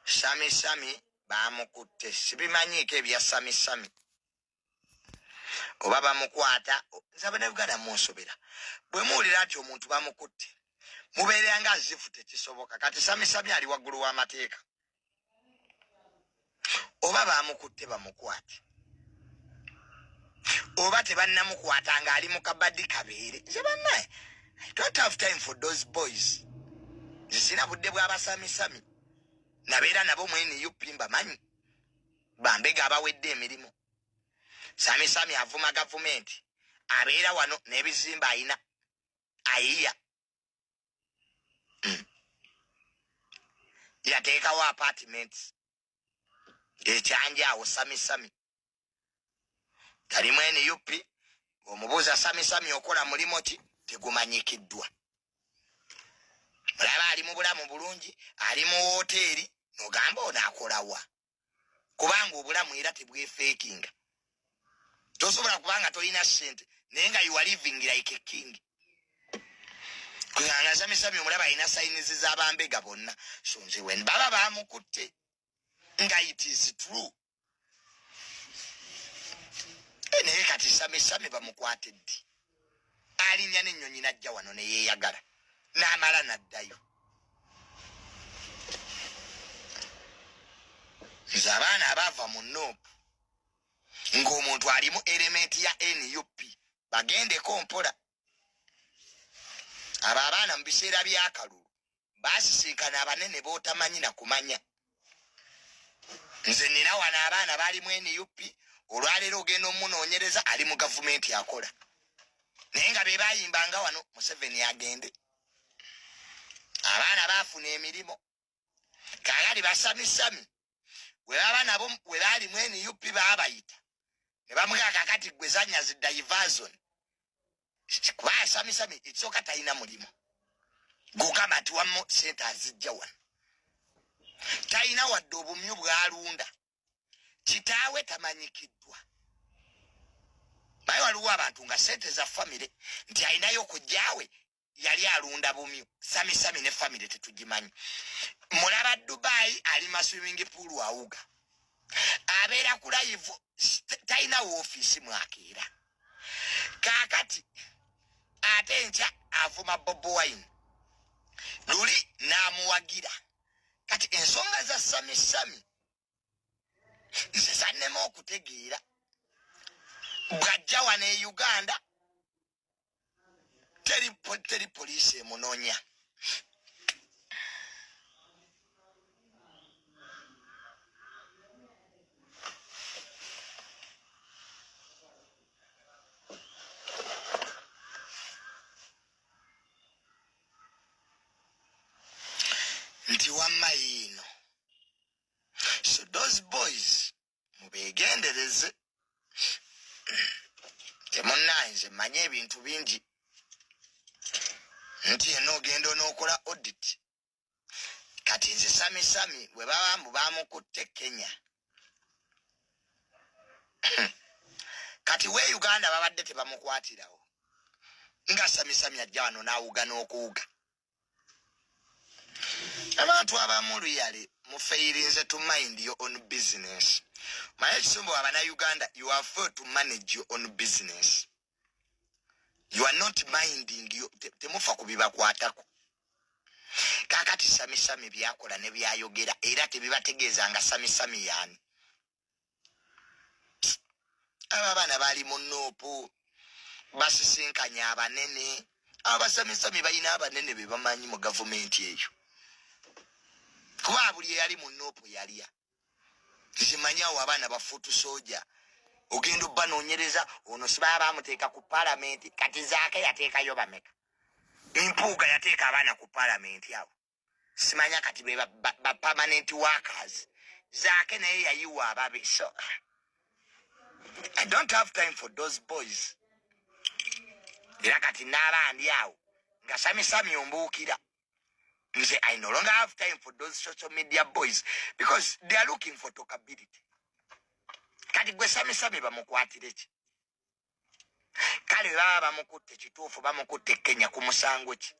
Sami bamukutte sibimanyike bya sami oba bamukwata nsabe ne Uganda munsobera bwe muwulira ati omuntu bamukutte mubeere nga zifu tekisoboka kati sami ali waggulu w'amateeka oba bamukutte bamukwate oba tebannamukwata nga ali mu kabaddi kabeere nze bannaye I don't have time for those boys zisina budde bw'abasami nabeera nabo mwene yupimba manyi bambega abawedde emirimu sami avuma gavumenti abeera wano n'ebizimba ayina ayiya yateekawo apartments ekyanjaawo sami tali mwene yupi omubuuza sami okola mulimo ki tegumanyikiddwa mulaba ali mu bulamu bulungi ali mu woteeri nogamba ono akolawa kubanga obulamu era tebwefeekinga tosobola kubanga tolina ssente naye nga you are living like a king kuyanga sami omulaba alina sayinizi z'abambega bonna so nze wen baba bamukutte nga it is true naye kati sami bamukwate ddi alinnya n'ennyonyi najja wano ne yeeyagala n'amala n'addayo nze abaana abaava mu noopu ng'omuntu ali mu elementi ya NUP bagendeko mpola abo abaana mu biseera by'akalulu baasisinkana abanene b'otamanyi na kumanya nze nina wano abaana baali mu NUP olwaleero ogenda omunoonyereza ali mu gavumenti akola naye nga be bayimbanga wano Museveni agende abaana baafuna emirimu kagali basami we baba nabo we baali mu NUP baabayita ne bamugaka kati gwe zanya zi diversion kwa sami itsoka talina mulimo gukama tuwamo sente azijja wano talina wadde obumyu bwalunda kitaawe tamanyikiddwa baye waliwo abantu nga sente za famire nti alinayo okujjaawe yali alunda bumyu sami ne famire tetugimanyi mulaba Dubai ali ma swimming pool awuga abeera ku live talina office mwakeera kakati ate nkya avuma Bobo Wine luli n'amuwagira kati ensonga za sami nze sannema okutegeera bw'ajja wano e Uganda teri poliisi emunoonya nti wamma yiino so those boys mubeegendereze temunnaye nze manye ebintu bingi nti eno ogenda onookola audit kati nze sami bwe babambu bamukutte Kenya kati we Uganda babadde tebamukwatirawo nga sami ajja wano n'awuga n'okuwuga abantu abamu luyale mufeirinze to mind your own business maye kisumbu abana Uganda you have failed to manage your own business you are not minding you temufa kubibakwatako kakati sami byakola ne byayogera era tebibategeeza nga sami yani abana bali mu noopu basisinkanya abanene abasami balina abanene be bamanyi mu gavumenti eyo kuba buli yali mu noopu yaliya zimanyawo abaana bafutu soja ogenda banoonyereza ono sibaba bamuteeka ku parliament kati zaake yateekayo bameka empuuga yateeka abaana ku parliament awo simanya kati be ba permanent workers zaake naye yayiwa ababe so I don't have time for those boys era kati n'abandi awo nga sami ombuukira nze I no longer have time for those social media boys because they are looking for talkability kati gwe sami bamukwatire ki kale baba bamukutte kituufu bamukutte Kenya ku musango ki